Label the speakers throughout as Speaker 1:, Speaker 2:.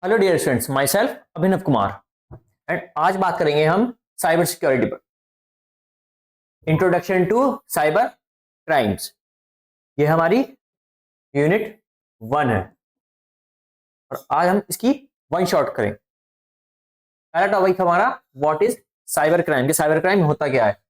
Speaker 1: Hello dear students, myself Abhinav Kumar and आज बात करेंगे हम साइबर सिक्योरिटी पर। इंट्रोडक्शन टू साइबर क्राइम्स, ये हमारी यूनिट 1 है और आज हम इसकी वन शॉट करें। पहला टॉपिक हमारा what is cyber crime. Cyber crime होता क्या है?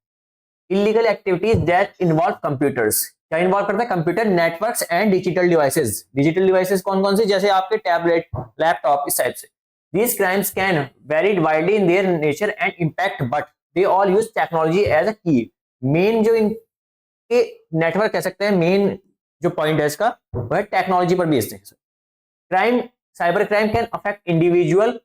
Speaker 1: Illegal activities that involve computers. क्या इन्वॉल्व करता है? Computer networks and digital devices. Digital devices कौन कौन से? जैसे आपके टैबलेट, लैपटॉप, इस टाइप से। These crimes can vary widely in their nature and impact, but they all use technology as a key. Main जो इनके नेटवर्क कह सकते हैं, मेन जो पॉइंट है इसका वो है टेक्नोलॉजी पर बेस्ड है। Crime, cyber crime can affect individual,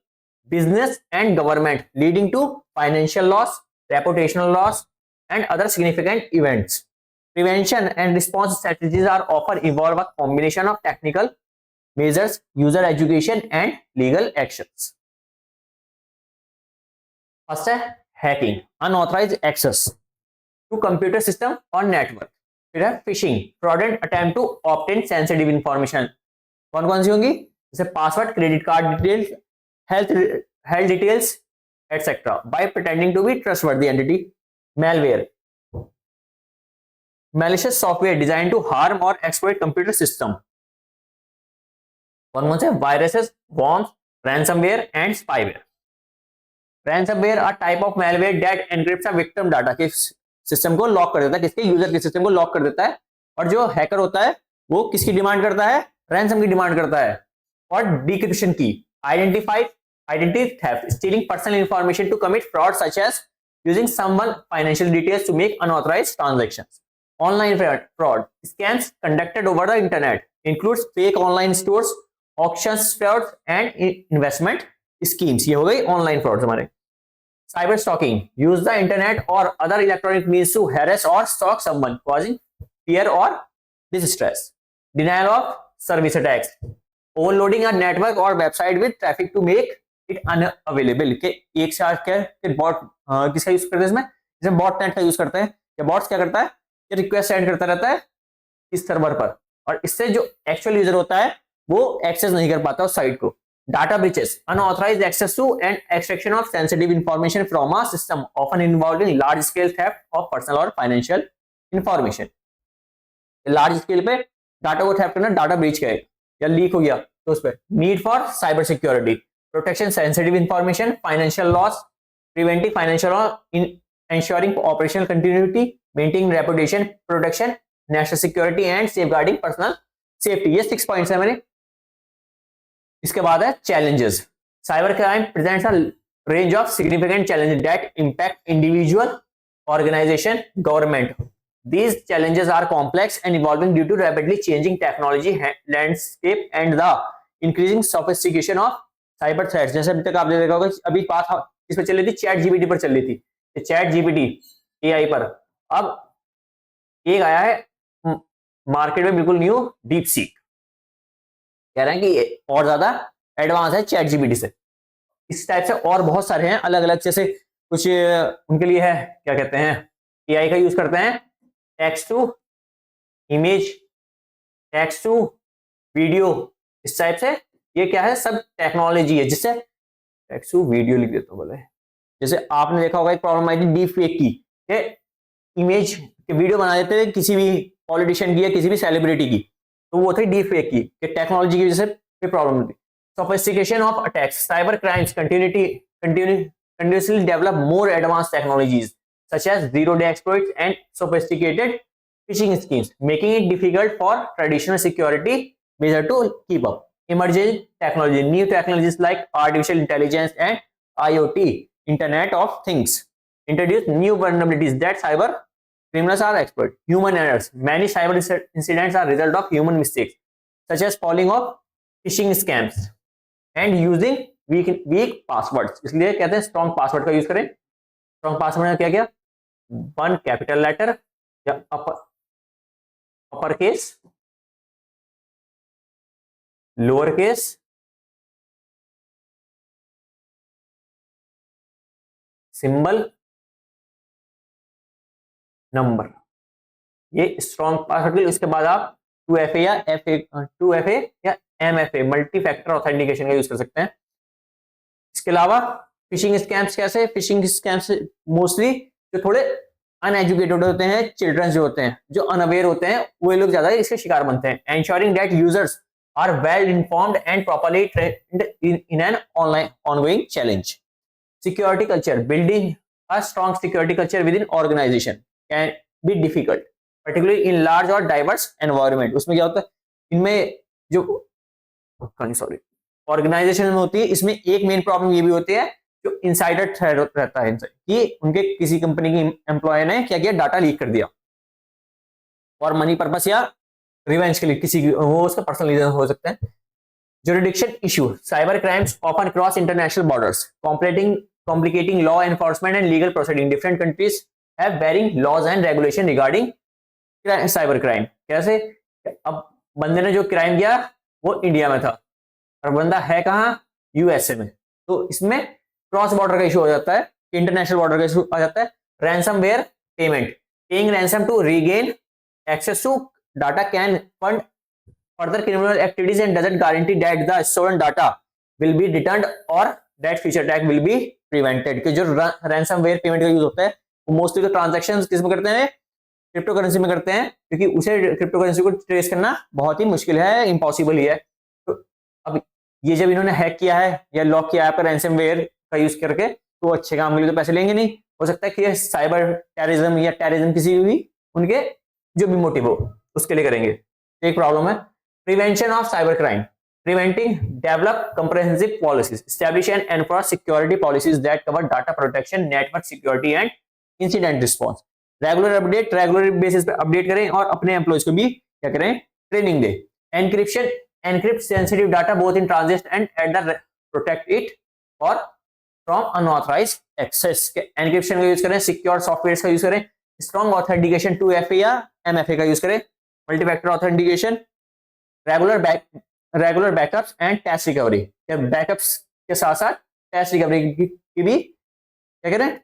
Speaker 1: business and government, leading to financial loss, reputational loss and other significant events. Prevention and response strategies are often involve a combination of technical measures, user education and legal actions. First है hacking, unauthorized access to computer system or network. फिर है phishing, fraudulent attempt to obtain sensitive information. कौन कौन सी होंगी? जैसे password, credit card details, health details etcetera, by pretending to be trustworthy entity. Malware, malicious software designed to harm or exploit computer system. कौन कौन से? Viruses, worms, ransomware and spyware. Ransomware are type of malware that encrypts a victim data, के system को lock कर देता है, किसके? User के सिस्टम को लॉक कर देता है। और जो हैकर होता है वो किसकी डिमांड करता है? रैंसम की डिमांड करता है। और डिक्रिप्शन की, identity theft, stealing personal information to commit fraud such as using someone financial details to make unauthorized transactions. Online fraud, scams conducted over the internet, includes fake online stores, options fraud and investment schemes. ये हो गई online fraud हमारे। Cyber stalking, use the internet और other electronic means to harass और stalk someone, causing fear और distress. Denial of service attacks, overloading a network और website with traffic to make it unavailable. के एक साथ के bot किसका यूज करते हैं इसमें? जैसे बॉट नेट का यूज करते हैं। या बॉट्स क्या करता है? ये रिक्वेस्ट सेंड करता रहता है इस सर्वर पर और इससे जो एक्चुअल यूजर होता है वो एक्सेस नहीं कर पाता उस साइट को। Data breaches, unauthorised access to and extraction of sensitive information from a system, often involving large scale theft of personal और फाइनेंशियल इंफॉर्मेशन। लार्ज स्केल पे डाटा को थेफ्ट करना, डाटा ब्रीच गए या लीक हो गया तो उस पर। Need for cyber security, protection sensitive information, financial loss, preventing financial loss, ensuring operational continuity, maintaining reputation, protection, national security and safeguarding personal safety. ये 6 पॉइंट्स है मेरे। इसके बाद है challenges. Cyber crime presents a range of significant challenges that impact individual, organization, government. These challenges are complex and evolving due to rapidly changing technology landscape and the increasing sophistication of cyber threats. जैसे अभी तक आपने देखा होगा, अभी बात इस पर चल रही थी, चैट जीपीटी पर चल रही थी, चैट जीपीटी एआई पर। अब एक आया है मार्केट में बिल्कुल न्यू, डीप सीक। कह रहे हैं कि और ज्यादा एडवांस है चैट जीपीटी से। इस टाइप से और बहुत सारे हैं अलग अलग, जैसे कुछ उनके लिए है, क्या कहते हैं, एआई का यूज करते हैं text to image, text to video, इस टाइप से। ये क्या है? सब टेक्नोलॉजी है जिससे टेक्स्ट टू वीडियो लिख देता हूं बोले। जैसे आपने देखा होगा एक प्रॉब्लम आई थी डीप फेक की, इमेज के वीडियो बना देते थे किसी भी पॉलिटिशियन की या किसी भी सेलिब्रिटी की, तो वो थी डीप फेक की, टेक्नोलॉजी की वजह से प्रॉब्लम थी। Sophistication of attacks, cyber crimes continuously develop more advanced technologies such as zero-day exploits and sophisticated phishing schemes, making it difficult for traditional security measures to keep up. Emerging technology, new technologies like artificial intelligence and IoT, Internet of Things, introduce new vulnerabilities that cyber criminals are exploit. Human errors, many cyber incidents are result of human mistakes, such as falling off phishing scams and using weak passwords. इसलिए कहते हैं strong password का use करें। Strong password में क्या क्या? 1 capital letter या upper case, lower case, symbol, number, ये स्ट्रॉन्ग पासवर्ड के लिए। उसके बाद आप 2FA या 2FA या MFA मल्टी फैक्टर ऑथेंटिकेशन का यूज कर सकते हैं। इसके अलावा फिशिंग स्कैम्स कैसे? फिशिंग स्कैम्स मोस्टली जो थोड़े अनएजुकेटेड होते हैं, चिल्ड्रन जो होते हैं, जो अनअवेयर होते हैं, वो लोग ज्यादा इसके शिकार बनते हैं। Ensuring that users are well informed and properly trained in an online ongoing challenge. Security culture, building a strong security culture within organization can be difficult, particularly in large or diverse environment. उसमें क्या होता है, इनमें जो organisation में होती है, इसमें एक मेन प्रॉब्लम ये भी होती है जो इनसाइडर थ्रेड रहता है इनसे, कि उनके किसी कंपनी की एम्प्लॉय ने क्या किया, डाटा लीक कर दिया और मनी पर्पस या रिवेंज के लिए, किसी की वो उसका पर्सनल रीजन हो सकते हैं। Jurisdiction issue, cyber crimes often cross international borders, complicating law enforcement and legal proceeding. Different countries have varying laws and regulation regarding cyber crime. कैसे? अब बंदे ने जो क्राइम किया वो इंडिया में था और बंदा है कहाँ, यूएसए में, तो इसमें क्रॉस बॉर्डर का इशू हो जाता है, इंटरनेशनल बॉर्डर का इशू आ जाता है। Ransomware payment, paying ransom to regain access to data can fund further criminal activities and doesn't guarantee that the stolen data will be returned or that future attack will be prevented। कि जो ransomware payment का use होता है वो mostly तो transactions किस में करते हैं, क्रिप्टो करेंसी में करते हैं, क्योंकि उसे क्रिप्टो करेंसी को ट्रेस करना बहुत ही मुश्किल है, इम्पॉसिबल ही है। तो अब ये जब इन्होंने हैक किया है या लॉक किया है आपका रैंसमवेयर का यूज करके, तो अच्छे काम के लिए तो पैसे लेंगे नहीं, हो सकता है कि साइबर टेररिज्म या टेररिज्म किसी भी उनके जो भी मोटिव हो उसके लिए करेंगे। एक प्रॉब्लम है prevention of cyber crime, preventing, develop comprehensive policies, establish and enforce security policies that cover data protection, network security and incident response. Regular update, regular basis पे अपडेट करें और अपने एम्प्लॉयज को भी क्या करें, training they. Encryption, encrypt sensitive data both in transit and at the protect it और from unauthorised access. Encryption का यूज करें, सिक्योर सॉफ्टवेयर का यूज करें, स्ट्रॉन्ग ऑथेंटिकेशन 2FA या MFA का यूज करें, multifactor authentication, regular backups and test recovery. Backups के साथ साथ टेस्ट रिकवरी की भी क्या करें,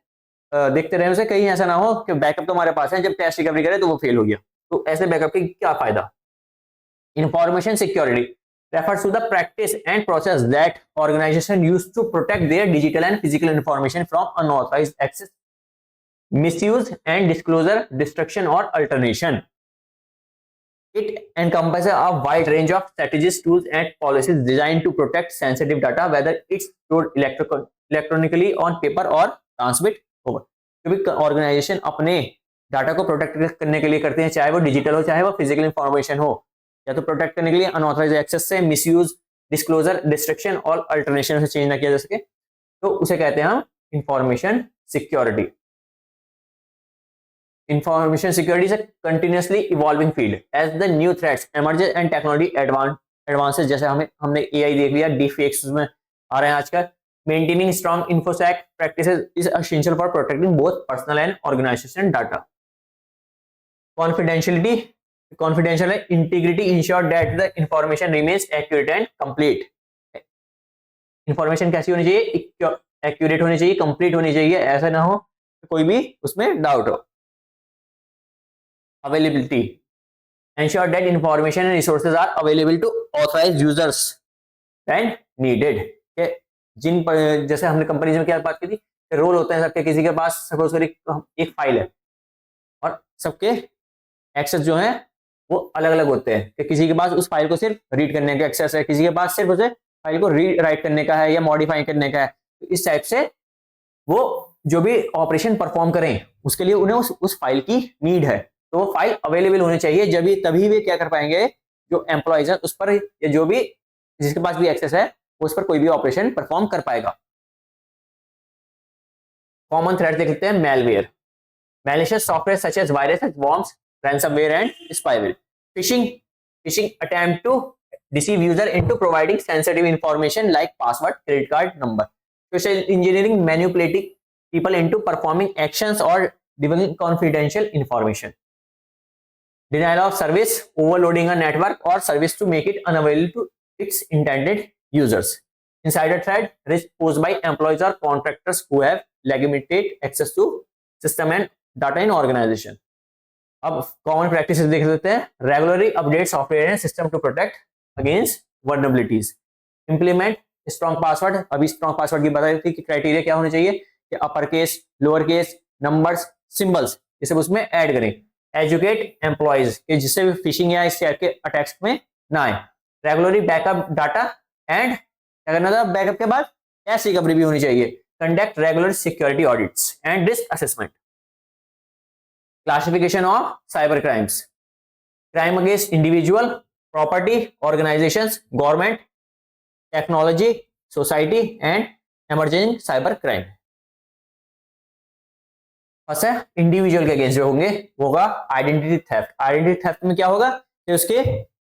Speaker 1: देखते रहे उसे, कहीं ऐसा ना हो कि बैकअप तो हमारे पास है, जब टेस्ट रिकवरी करे तो वो फेल हो गया, तो ऐसे बैकअप की क्या फायदा। Information security refers to the practice and process that organization use to protect their digital and physical information from unauthorized access, misuse and disclosure, destruction or alternation. It encompasses a wide range of strategies, tools and policies designed to protect sensitive data, whether it's stored electronically on paper or transmit over। जो भी organisation अपने data को protect करने के लिए करते हैं, चाहे वो डिजिटल हो चाहे वो फिजिकल इंफॉर्मेशन हो, या तो प्रोटेक्ट करने के लिए अनऑथराइज एक्सेस से, मिसयूज, डिस्क्लोजर, डिस्ट्रक्शन और अल्टरनेशन से चेंज ना किया जा सके, तो उसे कहते हैं हम information security. Information security is a continuously evolving field as the new threats emerges and technology advances। जैसे हमने AI देख लिया, deepfakes में आ रहे हैं आजकल। Maintaining strong infosec practices is essential for protecting both personal and organization data। confidential है, integrity ensure that the information remains accurate and complete। Information कैसी होनी चाहिए, एक्यूरेट होनी चाहिए, कंप्लीट होनी चाहिए, ऐसा ना हो कोई भी उसमें डाउट हो। Availability, ensure that information and resources are available to authorized users when needed। जिन जैसे हमने कंपनीज में क्या बात की थी, रोल होते हैं सबके, किसी के पास सपोज करिए एक फाइल है और सबके एक्सेस जो है वो अलग अलग होते हैं, कि किसी के पास उस फाइल को सिर्फ रीड करने का एक्सेस है, किसी के पास सिर्फ उसे फाइल को रीड राइट करने का है या मॉडिफाई करने का है। तो इस टाइप से वो जो भी ऑपरेशन परफॉर्म करें उसके लिए उन्हें उस फाइल की नीड है, तो वो फाइल अवेलेबल होनी चाहिए, जब तभी वे क्या कर पाएंगे, जो एम्प्लॉइज है उस पर या जो भी जिसके पास भी एक्सेस है उस पर कोई भी ऑपरेशन परफॉर्म कर पाएगा। कॉमन थ्रेट देख लेते हैं, malware, malicious software such as viruses, worms, ransomware and spyware। phishing attempt to deceive user into providing sensitive information like password, credit card number। social engineering, manipulating people into performing actions or divulging confidential information। denial of service, overloading a network or service to make it unavailable to its intended users। insider threat, risk posed by employees or contractors who have legitimate access to system and data in organization। अब common practice देख लेते हैं. Regularly update software and system to protect against vulnerabilities. Implement strong password. अभी strong password की बता रही थी कि क्राइटेरिया क्या होने चाहिए कि upper case, lower case, numbers, symbols ये सब उसमें ऐड करें. एजुकेट एम्प्लॉयज कि जिससे भी फिशिंग या इस टाइप के अटैक्स में ना आए. रेगुलरली बैकअप डाटा एंड क्या करना था बैकअप के बाद कैश रिकवरी भी होनी चाहिए. Conduct regular security audits and risk assessment. Classification of cyber crimes. Crime against individual, property, organisations, government, technology, society and emerging cyber crime. First है individual के अगेंस्ट जो होंगे वो होगा आइडेंटिटी थेफ्ट. आइडेंटिटी थेफ्ट में क्या होगा कि उसके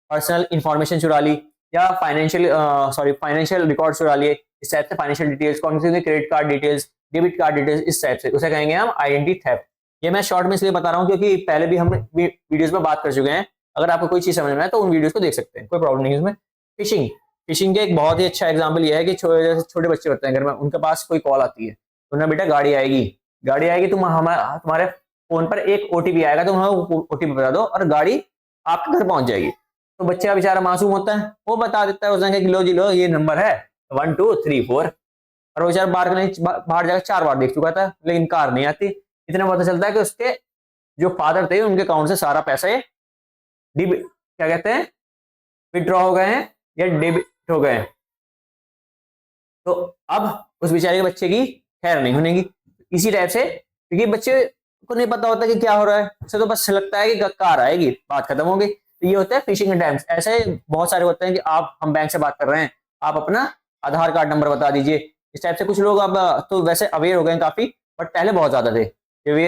Speaker 1: पर्सनल इंफॉर्मेशन चुरा ली या फाइनेंशियल रिकॉर्ड चुरा लिए. इस टाइप से फाइनेंशियल डिटेल्स, कौन सी credit card details, debit card details, इस टाइप से उसे कहेंगे हम आइडेंटिटी थेफ्ट. ये मैं शॉर्ट में इसलिए बता रहा हूँ क्योंकि पहले भी हम वीडियोस में बात कर चुके हैं. अगर आपको कोई चीज समझ में आए तो उन वीडियोस को देख सकते हैं, कोई प्रॉब्लम नहीं है उसमें. फिशिंग. फिशिंग के एक बहुत ही अच्छा एग्जाम्पल ये है कि छोटे बच्चे होते हैं घर में, उनके पास कोई कॉल आती है तो ना बेटा गाड़ी आएगी तुम्हारे फोन पर एक ओटीपी आएगा, तुम ओटीपी बता दो और गाड़ी आपके घर पहुंच जाएगी. तो बच्चा बेचारा मासूम होता है, वो बता देता है उसने कि लो जी लो ये नंबर है 1 2 3 4. और वो बेचारा बाहर जाकर 4 बार देख चुका था लेकिन कार नहीं आती. इतना पता चलता है कि उसके जो फादर थे उनके अकाउंट से सारा पैसा ये क्या कहते हैं विड्रॉ हो गए हैं या डेबिट हो गए हैं. तो अब उस बेचारे के बच्चे की खैर नहीं होनेगी. इसी टाइप से क्योंकि बच्चे को नहीं पता होता कि क्या हो रहा है, उसे तो बस लगता है कि कार आएगी, बात खत्म हो गई. तो ये होता है फिशिंग अटैम्प्ट्स. ऐसे बहुत सारे होते हैं कि हम बैंक से बात कर रहे हैं, आप अपना आधार कार्ड नंबर बता दीजिए. इस टाइप से कुछ लोग अब तो वैसे अवेयर हो गए काफी, बट पहले बहुत ज्यादा थे कि वे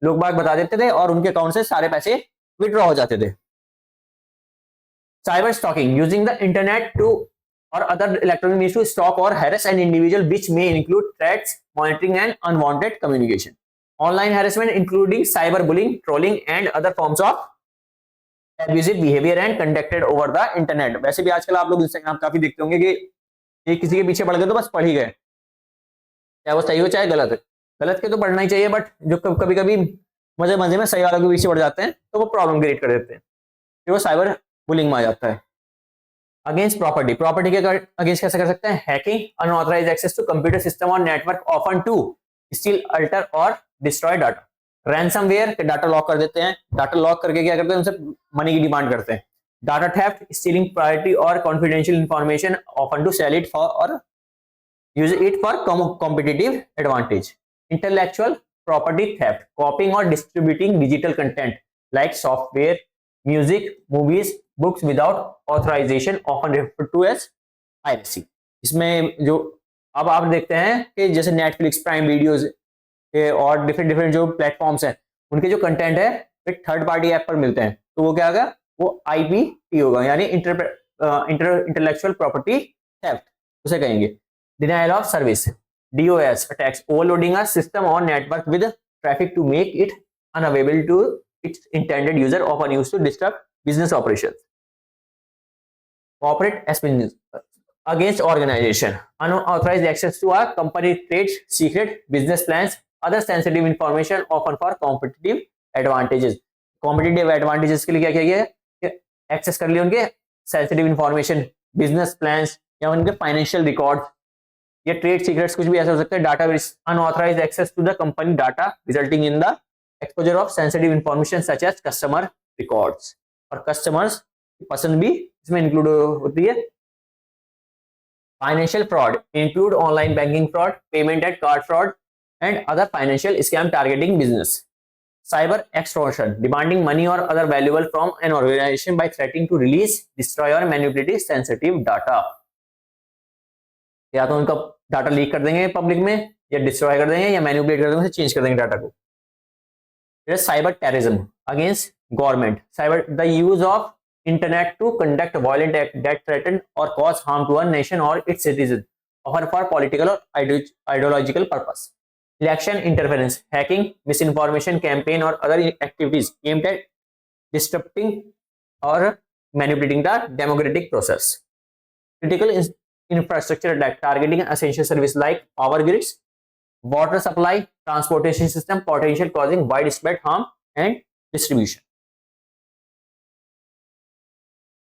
Speaker 1: लोग बात बता देते थे और उनके अकाउंट से सारे पैसे विड्रॉ हो जाते थे. Cyber stalking. Using the internet to or other electronic means to stalk or harass an individual, which may include threats, monitoring and unwanted communication. Online harassment including cyberbullying, trolling and other forms of abusive behavior and conducted over the internet. वैसे भी आजकल आप लोग Instagram काफी देखते होंगे कि ये किसी के पीछे पड़ गए तो बस पढ़ ही गए, चाहे वो सही हो चाहे गलत. गलत के तो पढ़ना ही चाहिए, बट जो कभी कभी मजे मजे में सही वालों के पीछे पड़ जाते हैं तो वो प्रॉब्लम क्रिएट कर देते हैं, फिर वो साइबर बुलिंग में आ जाता है. Against property. प्रॉपर्टी के अगेंस्ट कैसे कर सकते हैं. Hacking, unauthorised access to computer system और network often to steal, alter और डिस्ट्रॉय डाटा. रैंसमवेयर के डाटा लॉक कर देते हैं. डाटा लॉक करके क्या करते हैं उनसे मनी की डिमांड करते हैं. डाटा थेफ्ट, स्टीलिंग प्रायोरिटी और confidential information often to sell it for और use it for competitive advantage. Intellectual property theft, copying और distributing digital content like software, music, movies, books without authorisation often referred to as piracy. इसमें जो अब आप देखते हैं कि जैसे नेटफ्लिक्स, प्राइम वीडियोस और डिफरेंट जो प्लेटफॉर्म्स हैं उनके जो कंटेंट है फिर थर्ड पार्टी ऐप पर मिलते हैं, तो वो क्या होगा, वो आईपी होगा यानी इंटेलेक्चुअल प्रॉपर्टी थेफ्ट उसे कहेंगे. Denial of service, DOS attacks, overloading a system और network with traffic to make it unavailable to its intended user, often used to disrupt business operations. Corporate espionage against organization, unauthorized access to a company trade secret, business plans, other sensitive information often for competitive advantages. Competitive advantages के लिए क्या किया गया, access कर लिए उनके sensitive information, business plans या उनके फाइनेंशियल रिकॉर्ड या ट्रेड सीक्रेट्स, कुछ भी ऐसा हो सकता है. Data unauthorised access to the company data resulting in the exposure of sensitive information such as customer records. और customers की पसंद भी इसमें इंक्लूड होती है. Financial fraud include online banking fraud, payment and card fraud and other financial scam targeting business. Cyber extortion, demanding money और other valuable from an organisation by threatening to release, destroy और manipulate sensitive data. या तो उनका data leak कर देंगे public में, या destroy कर देंगे, या मैनिपुलेट कर देंगे, चेंज कर देंगे डाटा को. Cyber terrorism against government. Cyber, the use of internet to conduct violent act that threaten or cause harm to a nation or its citizens, often for political or ideological purpose. Election interference, hacking, misinformation campaign or other activities aimed at disrupting or manipulating the democratic process. Critical infrastructure attack, targeting essential service like power grids, water supply, transportation system, potential causing widespread harm and distribution.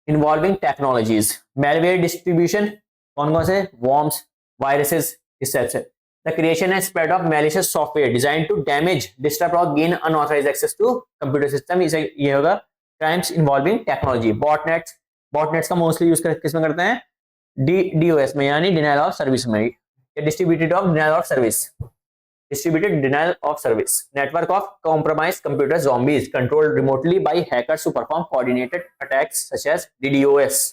Speaker 1: Involving technologies, malware distribution कौन कौन से, worms, viruses, इस type से. The creation and spread of malicious software designed to damage, disrupt or gain unauthorized access to computer system. इसे ये होगा crimes involving technology. botnets का mostly use किसमें करते हैं, DOS में, यानी डिनाइल ऑफ सर्विस में, distributed denial of service, network of compromised computer zombies controlled remotely by hackers who perform coordinated attacks such as DDoS.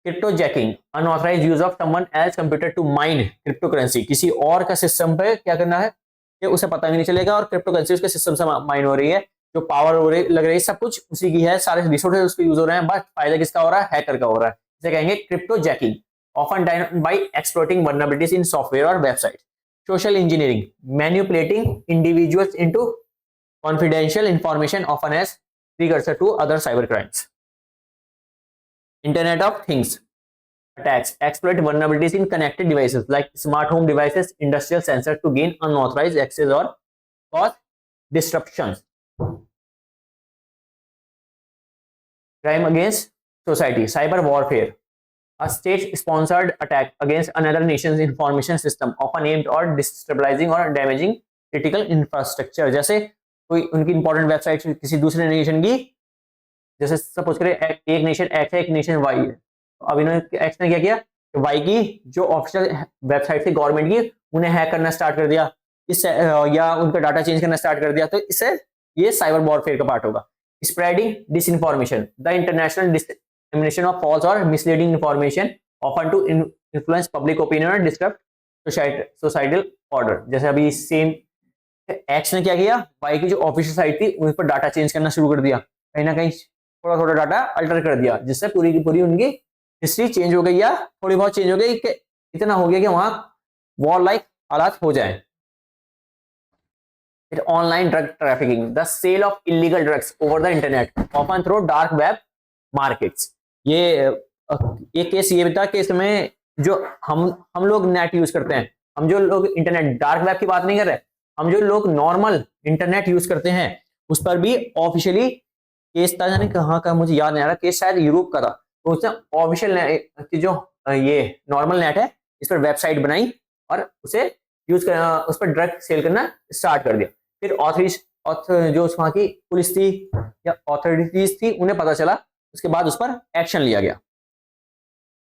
Speaker 1: Cryptojacking, unauthorized use of someone else's computer to mine cryptocurrency. किसी और का system पे क्या करना है कि उसे पता भी नहीं चलेगा और क्रिप्टो करेंसी उसके सिस्टम से माइन हो रही है, जो पावर हो रही लग रही है सब कुछ उसी की है, सारे रिसोर्सेज उसके यूज हो रहे हैं, बट फायदा किसका हो रहा है, हैकर का हो रहा है. इसे कहेंगे cryptojacking. Often done by exploiting vulnerabilities in software और website. Social engineering, manipulating individuals into confidential information often as precursor to other cyber crimes. Internet of Things attacks exploit vulnerabilities in connected devices like smart home devices, industrial sensors to gain unauthorized access or cause disruptions. Crime against society, cyber warfare, a state-sponsored attack against another nation's information system, often aimed at destabilizing or damaging critical infrastructure. जैसे कोई उनकी important website किसी दूसरे nation की, जैसे suppose करें एक nation x है, एक नेशन वाई है. अब इन्होंने एक्स ने क्या किया, वाई की जो ऑफिशियल वेबसाइट थी गवर्नमेंट की उन्हें हैक करना स्टार्ट कर दिया, इससे या उनका डाटा चेंज करना स्टार्ट कर दिया, तो इससे ये साइबर वॉरफेयर का पार्ट होगा. Spreading disinformation, the international dissemination of false और misleading information often to influence public opinion और डिस्टर्ब सोसाइटल ऑर्डर. जैसे अभी सेम एक्स ने क्या किया, वाई की जो ऑफिशियल साइट थी उन पर डाटा चेंज करना शुरू कर दिया, कहीं ना कहीं थोड़ा थोड़ा डाटा अल्टर कर दिया, जिससे पूरी की पूरी उनकी हिस्ट्री चेंज हो गई या थोड़ी बहुत चेंज हो गई कि इतना हो गया कि वहां वॉर लाइक हालात हो जाए. Online drug trafficking, the sale of illegal drugs over the internet often through dark web markets. ये केस ये था कि इसमें जो हम लोग नेट यूज करते हैं, हम जो लोग इंटरनेट डार्क वेब की बात नहीं कर रहे, हम जो लोग नॉर्मल इंटरनेट यूज करते हैं उस पर भी ऑफिशियली केस था, यानी कहाँ का मुझे याद नहीं आ रहा, केस शायद यूरोप का था. तो उसने ऑफिशियल की जो ये नॉर्मल नेट है इस पर वेबसाइट बनाई और उसे यूज कर उस पर ड्रग सेल करना स्टार्ट कर दिया. फिर जो वहाँ की पुलिस थी या ऑथोरिटीज थी उन्हें पता चला, उसके बाद उस पर एक्शन लिया गया.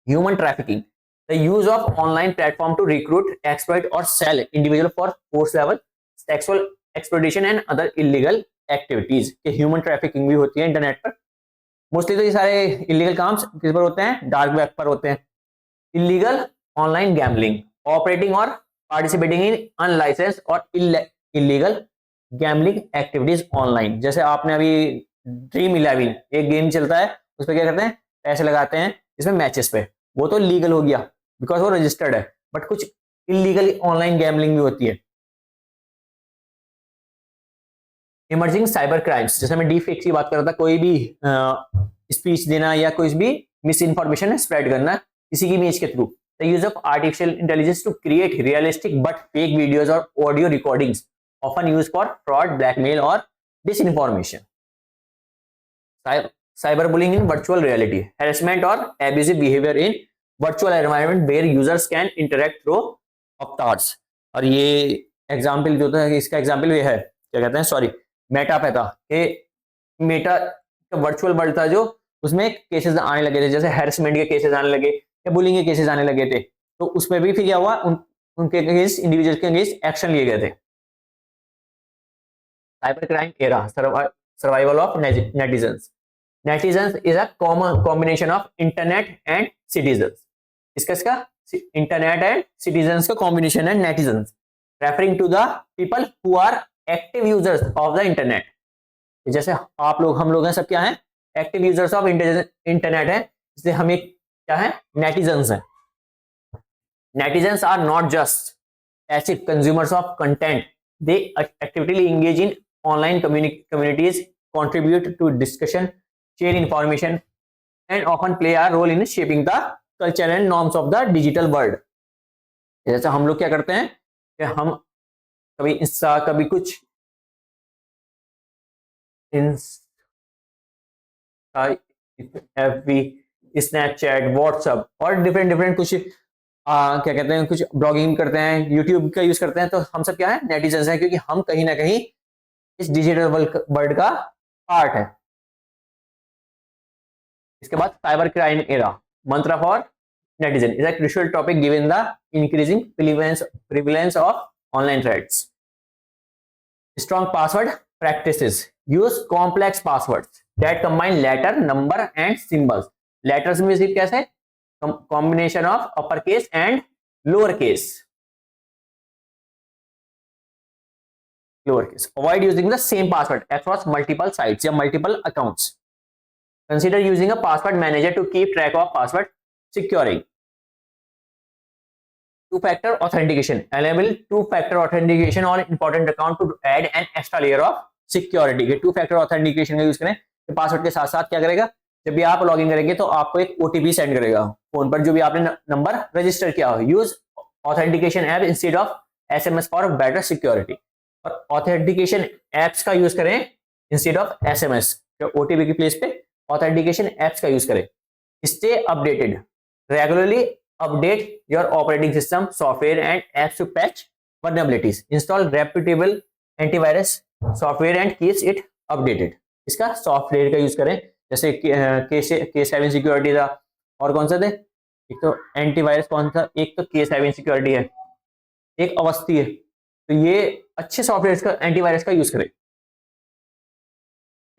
Speaker 1: Human trafficking, the use of online platform to recruit, exploit और सेल इंडिविजुअल फॉर फोर्स लेवल sexual exploitation and other illegal activities. के ह्यूमन ट्रैफिकिंग भी होती है इंटरनेट पर. मोस्टली तो ये सारे इलीगल काम किस पर होते हैं, डार्क वेब पर होते हैं. इलीगल ऑनलाइन गैम्बलिंग, ऑपरेटिंग और पार्टिसिपेटिंग इन अनलाइसेंस और इलीगल गैम्बलिंग एक्टिविटीज ऑनलाइन. जैसे आपने अभी ड्रीम 11 एक गेम चलता है, उस पर क्या करते हैं, पैसे लगाते हैं इसमें मैचेस पे, वो तो लीगल हो गया बिकॉज वो रजिस्टर्ड है, बट कुछ इलीगल ऑनलाइन गैम्बलिंग भी होती है. इमर्जिंग साइबर क्राइम्स, जैसे मैं डीफेक की बात कर रहा था, कोई भी स्पीच देना या कोई भी मिस इन्फॉर्मेशन स्प्रेड करना किसी की इमेज के through. The use of artificial intelligence to create realistic but fake videos और audio recordings often use for fraud, blackmail और disinformation. Cyber bullying in virtual reality, harassment और abusive behaviour in virtual environment where users can interact through avatars. और ये example जो था, इसका example ये है, क्या कहते हैं, सॉरी मेटा पे था कि मेटा का वर्चुअल वर्ल्ड था जो उसमें केसेस आने लगे थे, जैसे हैरेसमेंट के केसेस आने लगे या बुलिंग के केसेस आने लगे थे, तो उसमें भी फिर क्या हुआ, उनके अगेंस्ट इंडिविजुअल के अगेंस्ट एक्शन लिए गए थे. Cyber crime era, survival of netizens. Netizens is a combination of internet and citizens. इसका इंटरनेट एंड सिटीजन्स का कॉम्बिनेशन है netizens, referring to the people who are active users of the internet. जैसे आप लोग हम लोग हैं, सब क्या है, एक्टिव यूजर्स ऑफ इंटरनेट है, इसलिए हमें क्या है, नेटिजन्स हैं. Netizens are not just passive consumers of content, they actively engage in online communities, contribute to discussion, share information and often play a role in shaping the culture and norms of the digital world. जैसे हम लोग क्या करते हैं कि हम कभी Insta, कभी कुछ एफबी, स्नैपचैट, व्हाट्सअप और डिफरेंट डिफरेंट कुछ क्या कहते हैं, कुछ ब्लॉगिंग करते हैं, यूट्यूब का यूज करते हैं, तो हम सब क्या है, नेटिजन्स हैं, क्योंकि हम कहीं ना कहीं इस डिजिटल वर्ल्ड का पार्ट है। इसके बाद cyber crime era, Mantra for netizen is a crucial topic given the increasing prevalence of online threats. Strong password practices, use complex passwords that combine letter, number and symbols. Letters में सिर्फ कैसे, combination of uppercase and lowercase. Avoid using the same password across multiple sites या multiple accounts. Consider using a password manager to keep track of password securing. Two-factor authentication. Enable two-factor authentication on important account to add an extra layer of security के। Two factor authentication का use करें, तो password के साथ साथ क्या करेगा, जब भी आप लॉगिन करेंगे तो आपको एक ओटीपी सेंड करेगा फोन पर, जो भी आपने नंबर रजिस्टर किया हो। Use authentication app instead of SMS for better security. और ऑथेंटिकेशन एप्स का यूज करें इंस्टेड ऑफ एसएमएस, जो ओटीपी की प्लेस पे ऑथेंटिकेशन एप्स का यूज करें। Stay updated, regularly update your operating system, software and apps to patch vulnerabilities. Install reputable antivirus software and keeps it updated. इसका software का use करें, जैसे K7 security था, और कौन सा थे, एक तो एंटीवायरस कौन सा, एक तो K7 सिक्योरिटी है, एक अवस्थी है, तो ये अच्छे सॉफ्टवेयर का एंटीवायरस का यूज करें।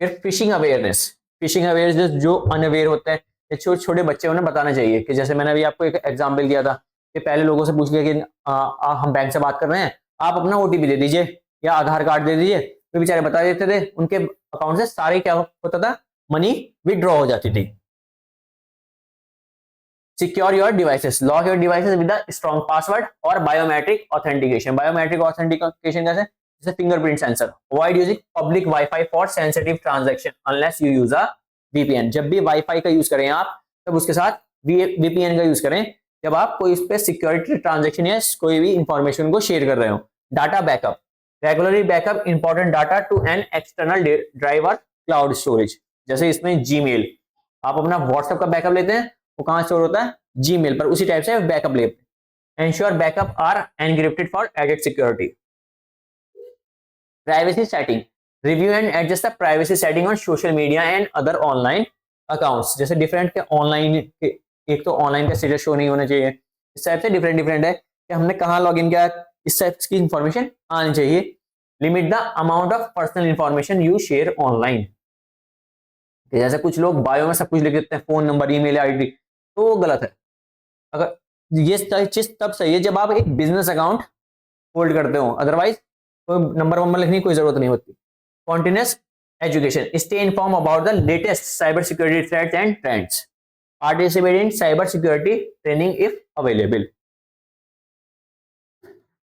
Speaker 1: फिर फिशिंग अवेयरनेस, जो अनअवेयर होता है, छोटे छोटे बच्चे उन्हें बताना चाहिए कि जैसे मैंने अभी आपको एक एग्जाम्पल दिया था कि पहले लोगों से पूछ लिया कि हम बैंक से बात कर रहे हैं, आप अपना ओटीपी दे दीजिए या आधार कार्ड दे दीजिए, तो बेचारे बता देते थे, उनके अकाउंट से सारे क्या होता था, मनी विड्रॉ हो जाती थी। Secure your devices, lock your devices with a strong password और बायोमेट्रिक ऑथेंटिकेशन। बायोमेट्रिक ऑथेंटिकेशन कैसे, जैसे fingerprint sensor. Avoid using public wifi for sensitive transaction unless you use a VPN. जब भी वाईफाई का use करें आप, तब उसके साथ वीपीएन का यूज करें, जब आप कोई इस पे सिक्योरिटी ट्रांजैक्शन या कोई भी इंफॉर्मेशन को शेयर कर रहे हो। Data backup, regularly backup important data to an external drive और क्लाउड स्टोरेज। जैसे इसमें जीमेल, आप अपना व्हाट्सएप का बैकअप लेते हैं, वो कहां स्टोर होता है, जीमेल पर, उसी टाइप से बैकअप लेते हैं। Ensure backup are encrypted for added security. Privacy setting, review and adjust the privacy setting on social media and other online accounts. जैसे डिफरेंट के ऑनलाइन, एक तो ऑनलाइन का स्टेटस शो नहीं होना चाहिए, इस टाइप से डिफरेंट है कि हमने कहाँ लॉग इन किया, इस टाइप की इंफॉर्मेशन आनी चाहिए। Limit the amount of personal information you share online. जैसे कुछ लोग बायो में सब कुछ लिख देते हैं, फोन नंबर, ईमेल आईडी, तो वो गलत है। अगर ये चीज तब सही है जब आप एक बिजनेस अकाउंट होल्ड करते हो, अदरवाइज कोई नंबर लिखने की कोई जरूरत नहीं होती। Continuous education, stay inform about the latest cyber security threats and trends. Participate in cyber security training if available.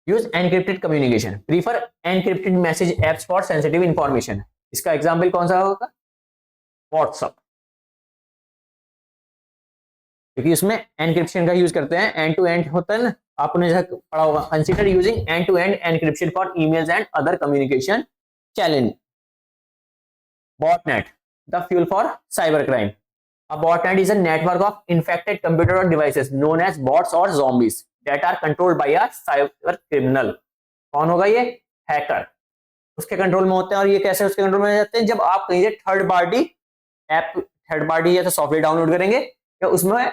Speaker 1: Use encrypted communication, prefer encrypted message apps for sensitive information. इसका example कौन सा होगा, व्हाट्सएप, क्योंकि उसमें encryption का use करते हैं, and to and होता है ना, आपने पढ़ा होगा। Consider using end to end encryption for emails and other communication challenge. Botnet, the fuel for cyber crime. A botnet is a network of infected computer or devices known as bots or zombies that are controlled by a cyber criminal. कौन होगा ये, hacker, उसके control में होते हैं। और ये कैसे उसके कंट्रोल में जाते हैं, जब आप कहीं से थर्ड पार्टी या तो सॉफ्टवेयर डाउनलोड करेंगे या उसमें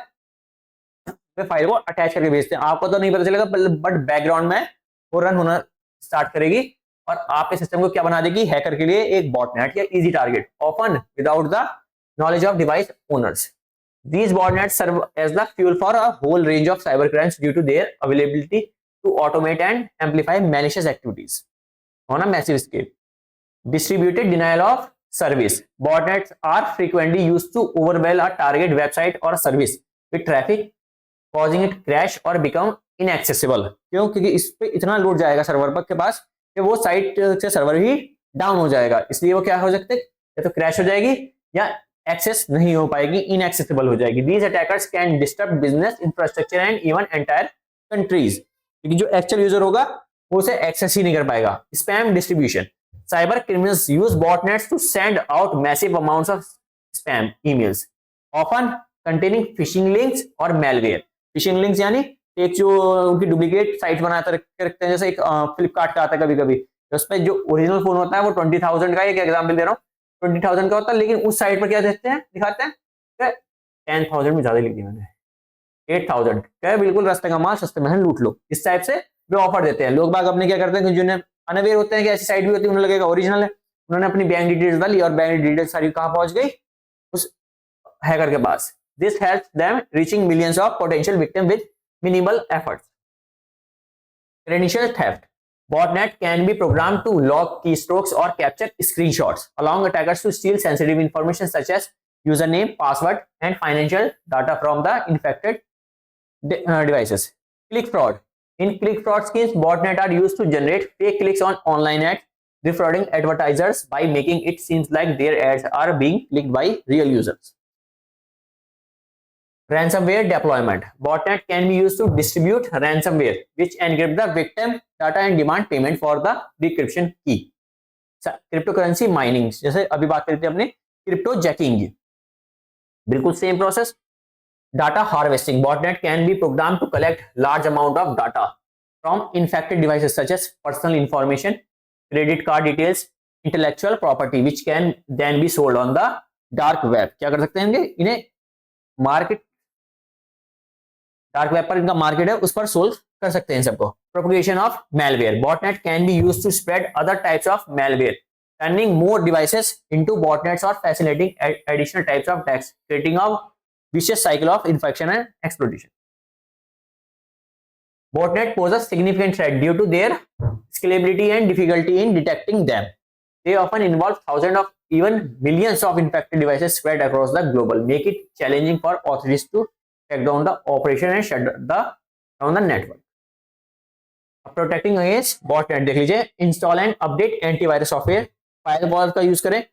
Speaker 1: फाइल को अटैच करके भेजते हैं, आपको तो नहीं पता चलेगा, बट बैकग्राउंड में वो रन होना स्टार्ट करेगी और आपके सिस्टम को क्या बना देगी, हैकर के लिए एक बॉटनेट या easy target, often without the knowledge of device owners. These botnets serve as the fuel for a whole range of cyber crimes due to their availability to automate and amplify malicious activities on a massive scale. Distributed denial of service. Botnets are frequently used to overwhelm a target website or service with traffic, causing it crash or become inaccessible. क्यों, क्योंकि इस पे इतना load जाएगा server पर के पास कि वो साइट से सर्वर ही डाउन हो जाएगा, इसलिए वो क्या हो सकते हैं, या तो क्रैश हो जाएगी या एक्सेस नहीं हो पाएगी, इनएक्सेसिबल हो जाएगी। These attackers can disrupt business infrastructure and even entire countries, क्योंकि जो एक्चुअल यूजर होगा वो उसे एक्सेस ही नहीं कर पाएगा। Spam distribution, cyber criminals use botnets to send out massive amounts of spam emails, often containing phishing links or malware. phishing links यानी एक जो उनकी डुप्लीकेट साइट बनाते रखते हैं, जैसे एक फ्लिपकार्ट का आता है कभी कभी, उस पर जो ओरिजिनल फोन होता है वो 20,000 का, एक एग्जाम्पल दे रहा हूँ 20,000 का होता है, लेकिन उस साइट पर क्या देते हैं, दिखाते हैं 10,000 में ज्यादा लिख दी मैंने, 8,000 क्या है, बिल्कुल रास्ते का माल सस्ते में लूट लो, इस टाइप से वे ऑफर देते हैं। लोग बाग अपने क्या करते हैं, जिन्हें अनअवेयर होते हैं कि ऐसी साइट भी होती है, उन्हें लगेगा ओरिजिनल है, उन्होंने अपनी बैंक डिटेल्स डाली और बैंक डिटेल्स सारी कहां पहुंच गई, उस हैकर के पास। This helps them reaching millions of potential victim with minimal efforts. Credential theft. Botnet can be programmed to log keystrokes or capture screenshots, allowing attackers to steal sensitive information such as username, password, and financial data from the infected devices. Click fraud. In click fraud schemes, botnet are used to generate fake clicks on online ads, defrauding advertisers by making it seem like their ads are being clicked by real users. Ransomware deployment. Botnet can be used to distribute ransomware, which encrypt the victim data and demand payment for the decryption key. Cryptocurrency mining. जैसे अभी बात करते हैं अपने crypto jacking की, बिल्कुल same process. Data harvesting. Botnet can be programmed to collect large amount of data from infected devices such as personal information, credit card details, intellectual property, which can then be sold on the dark web. क्या कर सकते हैं इन्हें market, dark web पर इनका market है, उस पर सोल्व कर सकते हैं सबको। Propagation of malware. Botnet can be used to spread other types of malware, turning more devices into botnets और facilitating additional types of attacks, creating a vicious cycle of infection and exploitation. Botnet pose a significant threat due to their scalability and difficulty in detecting them. They often involve thousands of even millions of infected devices spread across the globe, make it challenging for authorities to track down the operation and shut down the network. Protecting against botnet देख लीजिए, install and update antivirus software, firewall का use करें,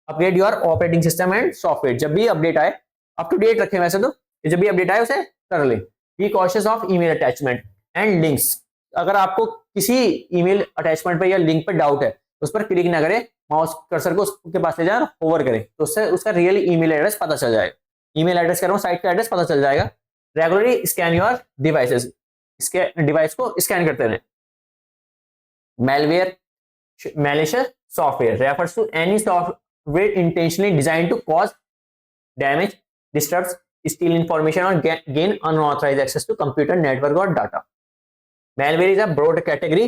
Speaker 1: upgrade your operating system and software, जब भी update आए up to date रखें, वैसे तो जब भी अपडेट आए उसे कर लें. Be cautious of email attachment and links. अगर आपको किसी ईमेल अटैचमेंट पर या लिंक पर डाउट है, उस पर क्लिक ना करें, माउस कर्सर को उसके पास ले जाए, होवर करें, तो उससे उसका रियल ईमेल एड्रेस पता चल जाएगा. ईमेल एड्रेस कह रहा हूँ, साइट का एड्रेस पता चल जाएगा. रेगुलरली स्कैन योर डिवाइसेस, इसके डिवाइस को स्कैन करते रहें. Malware malicious software refers to any software intentionally designed to cause damage, disrupt, steal information or gain unauthorized access to computer network or data. Malware is a broad category.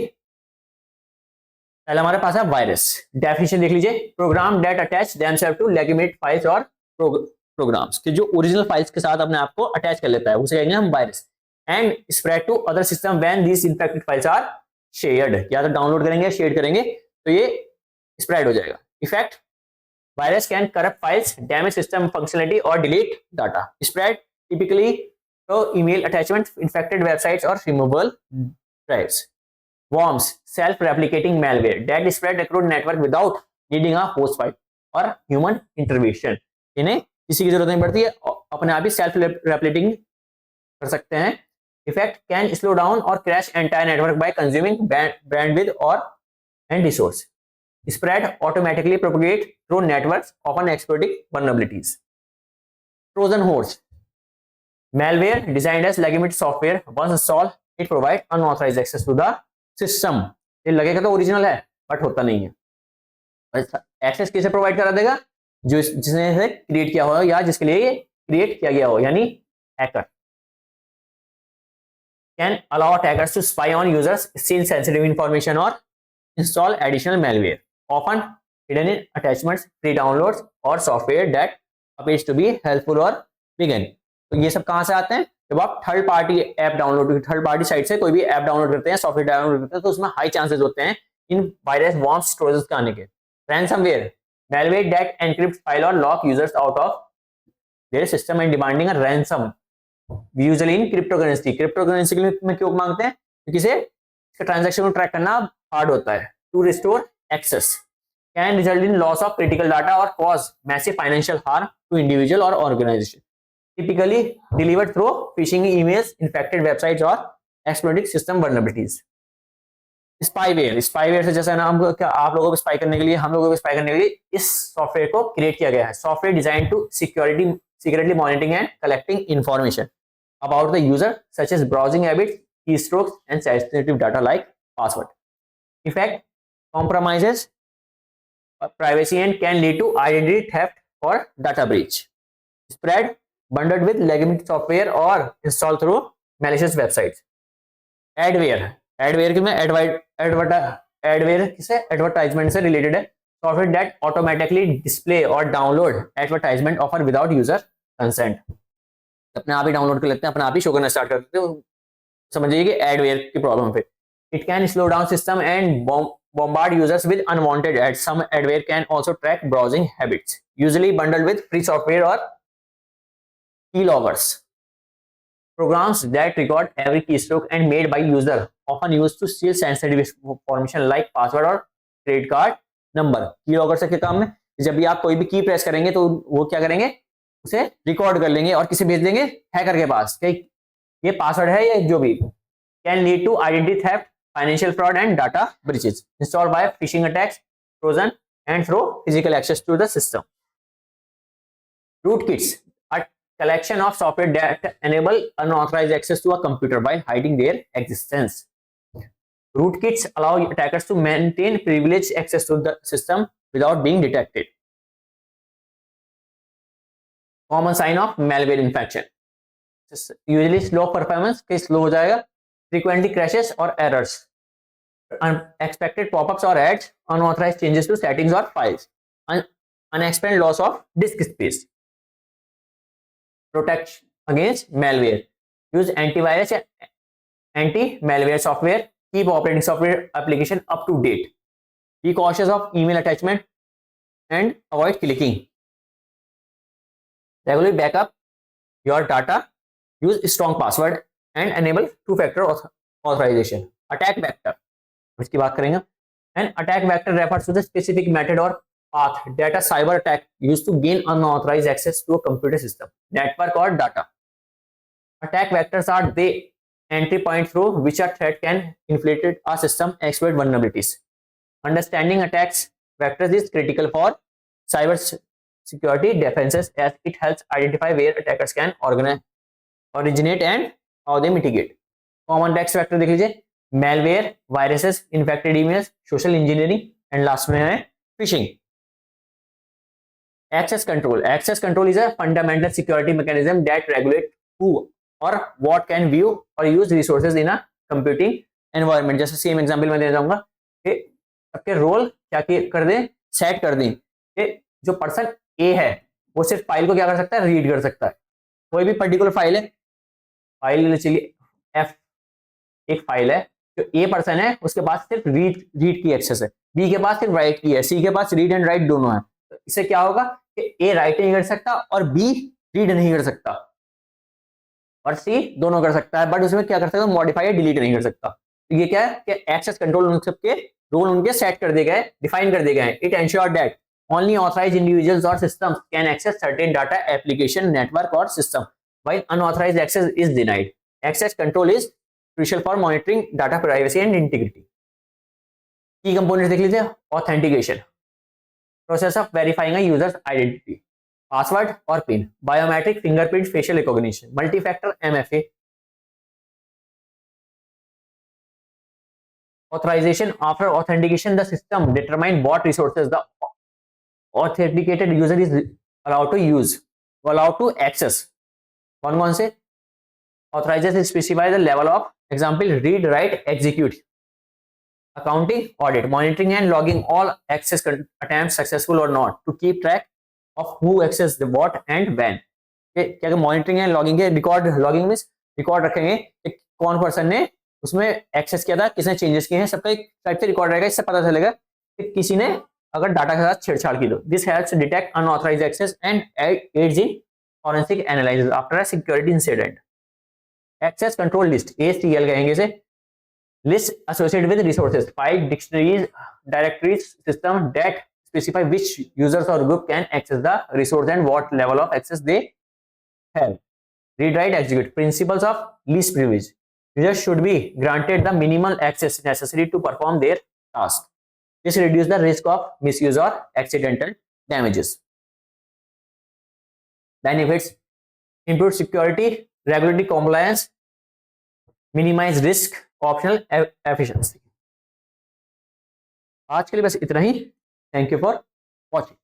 Speaker 1: पहला हमारे पास है virus. Definition देख लीजिए, program that attach themselves to legitimate files और programs, कि जो original files के साथ अपने आप को अटैच कर लेता है, उसे कहेंगे हम virus. And spread to other system when these infected files are shared, या तो डाउनलोड करेंगे, शेयर करेंगे तो ये स्प्रेड हो जाएगा. Effect, virus can corrupt files, damage system functionality और डिलीट डाटा. स्प्रेड टिपिकली तो ईमेल अटैचमेंट, इन्फेक्टेड वेबसाइट्स और removable drives. Worms, self-replicating malware that spread across network without needing a host file or human intervention. इन्हें किसी की जरूरत नहीं पड़ती है, अपने आप ही सेल्फ रेप्लिकेटिंग कर सकते हैं. Effect can slow down or crash entire network by consuming bandwidth or and resource. Spread automatically propagate through networks, often exploiting vulnerabilities. Trojan horse, malware designed as legitimate software. Once installed, it provides unauthorized access to the system. ये लगेगा तो original है, but होता नहीं है. Access किसे provide करा देगा? जो जिसने इसे क्रिएट किया हो या जिसके लिए ये क्रिएट किया गया हो, यानी hacker. Can allow attackers to spy on users, steal sensitive information और install additional malware, often hidden in attachments, free downloads और software that appears to be helpful और बिगिन. तो ये सब कहां से आते हैं? जब आप third party app download, third party site से कोई भी ऐप डाउनलोड करते हैं, सॉफ्टवेयर डाउनलोड करते हैं, तो उसमें हाई चांसेस होते हैं इन वायरस, वॉर्म्स, ट्रोजन्स के आने के. Ransomware, malware that encrypts file or lock users out of their system and demanding a ransom, usually in cryptocurrency. Cryptocurrency में क्यों मांगते हैं? क्योंकि इसे ट्रांजैक्शन को ट्रैक करना हार्ड होता है. To restore access, can result in loss of critical data और cause massive financial harm to individual और organisation. Typically delivered through phishing emails, infected websites, or exploiting system vulnerabilities. Spyware से जैसे नाम क्या आप लोगों को स्पाई करने के लिए, हम लोगों को स्पाई करने के लिए इस सॉफ्टवेयर को क्रिएट किया गया है. Software design to secretly monitoring and collecting information about the user such as browsing habits, keystrokes and sensitive data like password. Effect compromises privacy and can lead to identity theft or data breach. Spread bundled with legitimate software or installed through malicious websites. Adware में adware किसे advertisement से related है. Software that automatically display और download advertisement offer without user consent. अपने आप ही download कर लेते हैं, अपने आप ही शो करना स्टार्ट कर देते हैं. समझिए कि एडवेयर की प्रॉब्लम पे. It can slow down system and bombard users with unwanted ads. Some adware can also track browsing habits, usually bundled with free software or keyloggers. Programs that record every keystroke and made by user often used to steal sensitive information like password और credit card number. Keylogger से क्या काम है? जब भी आप कोई भी की प्रेस करेंगे तो वो क्या करेंगे, उसे रिकॉर्ड कर लेंगे और किसे भेज देंगे, हैकर के पास कि ये पासवर्ड है या जो भी. Can lead to identity theft, financial fraud and data breaches installed by phishing attacks, Trojan and through physical access to the system. Rootkits, a collection of software that enable unauthorized access to a computer while hiding their existence. Rootkits allow attackers to maintain privileged access to the system without being detected. Common sign of malware infection. Usually slow performance, के slow हो जाएगा. Frequently crashes or errors, unexpected pop-ups or ads, unauthorized changes to settings or files, unexplained loss of disk space. Protect against malware. Use antivirus and anti-malware software. Keep operating software application up to date. Be cautious of email attachment and avoid clicking. Regularly backup your data. Use strong password and enable two-factor authorization. Attack vector, इसकी बात करेंगे. An attack vector refers to the specific method or path that a cyber attack used to gain unauthorized access to a computer system, network or data. Attack vectors are the entry point through which a threat can infiltrate a system, exploit vulnerabilities. Understanding attacks vectors is critical for cyber security defenses as it helps identify where attackers can originate and how they mitigate. Common attack vector देख लीजिए, malware, viruses, infected emails, social engineering and last में है phishing. Access control. Access control is a fundamental security mechanism that regulates who or what can view or use resources in a computing environment. जैसे same example मैं देना चाहूंगा कि सबके role क्या कर दें, सेट कर दें कि जो पर्सन ए है वो सिर्फ फाइल को क्या कर सकता है, रीड कर सकता है. कोई भी पर्टिकुलर फाइल है, फाइल चलिए एफ एक फाइल है, जो ए पर्सन है उसके पास सिर्फ रीड की एक्सेस है, बी के पास सिर्फ राइट की है, सी के पास रीड एंड राइट दोनों है. तो इससे क्या होगा कि ए राइट नहीं कर सकता और बी रीड नहीं कर सकता और सी दोनों कर सकता है, बट उसमें क्या कर सकता है, मॉडिफाई या डिलीट नहीं कर सकता. तो ये क्या है कि एक्सेस कंट्रोल उन सबके रोल उनके सेट कर दिए गए, डिफाइन कर दिए गए हैं. It ensure that only authorized individuals or systems can access certain data, application, network or system while unauthorized access is denied. Access control is crucial for monitoring data privacy and integrity. Key components देख लीजिए. Authentication, process of verifying a user's identity, password or PIN, biometric fingerprint facial recognition, multi-factor MFA. Authorization. After authentication, the system determine what resources the authenticated user is allowed to access. कौन से authorizes specify the level of, example read, write, execute. Accounting, audit, monitoring and logging all access attempts successful or not to keep track of who accessed the what and when. क्या monitoring and logging के record, logging में record रखेंगे कि कौन person ने उसमें access किया था, किसने चेंजेस किए हैं, सबका एक टाइप से रिकॉर्ड रहेगा. इससे पता चलेगा कि किसी ने अगर डाटा के साथ छेड़छाड़ की. Though this helps detect unauthorised access and aids in forensic analysis after a security incident. Access control list, ACL कहेंगे इसे. List associated with resources, file, dictionaries, directories, system that specify which users or group can access the resource and what level of access they have. Read, write, execute, principles of least privilege. Users should be granted the minimal access necessary to perform their task. This reduces the risk of misuse or accidental damages. Benefits: improved security, regulatory compliance, minimize risk, optional efficiency. आज के लिए बस इतना ही. Thank you for watching.